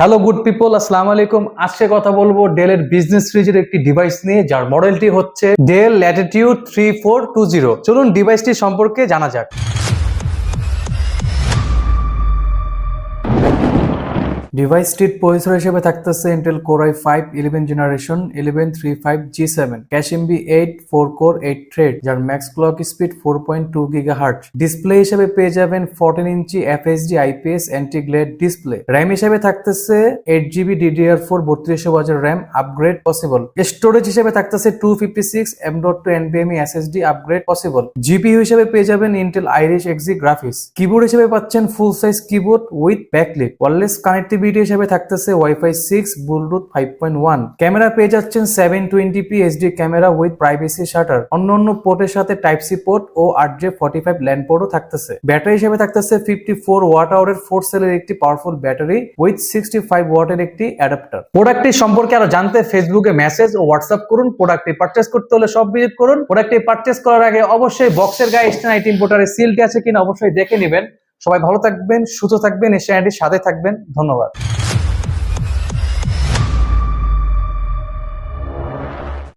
Hello good people, আসসালামু আলাইকুম। আজকে কথা বলবো ডেলের বিজনেস সিরিজের একটি ডিভাইস নিয়ে, যার মডেলটি হচ্ছে ডেল ল্যাটিটিউড 3420। চলুন ডিভাইসটি সম্পর্কে জানা যাক। ডিভাইসটির প্রসেসর হিসেবে থাকতেছে Intel Core i5 11 generation 1135G7, cache MB 8 4 core 8 thread, যার max clock speed 4.2 GHz। Display হিসেবে পেয়ে যাবেন 14 inch FHD IPS anti glare display. RAM হিসেবে থাকতেছে 8GB DDR4 3200 RAM upgrade possible. Storage হিসেবে থাকতেছে 256 M.2 NVMe SSD upgrade possible. GPU হিসেবে পেয়ে যাবেন ইন্টেল আইরিশ এক্সি গ্রাফিক্স। কিবোর্ড হিসেবে পাচ্ছেন ফুল size keyboard with backlit. Wireless connectivity হিসেবে থাকতেছে ওয়াইফাই 6 ব্লুটুথ 5.1। ক্যামেরা পেয়ে যাচ্ছেন 720p HD camera with privacy shutter. অন্যান্য পোর্টের সাথে টাইপ সি পোর্ট ও 8J45 ল্যান্ড পোর্টও থাকতেছে। ব্যাটারি হিসেবে থাকতেছে 54 ওয়াট আওয়ারের 4 সেলের একটি পাওয়ারফুল ব্যাটারি উইথ 65 ওয়াটের একটি অ্যাডাপ্টার। প্রোডাক্টটি সম্পর্কে আরো জানতে ফেসবুকে মেসেজ ও হোয়াটসঅ্যাপ করুন। প্রোডাক্টটি পারচেজ করতে হলে সব ভিজিট করুন। প্রোডাক্টটি পারচেজ করার আগে অবশ্যই বক্সের গায়ে এক্সটার্নাল ইম্পোর্টারের সিলটি আছে কিনা অবশ্যই দেখে নেবেন। সবাই ভালো থাকবেন, সুস্থ থাকবেন, এই চ্যানেলটির সাথে থাকবেন। ধন্যবাদ।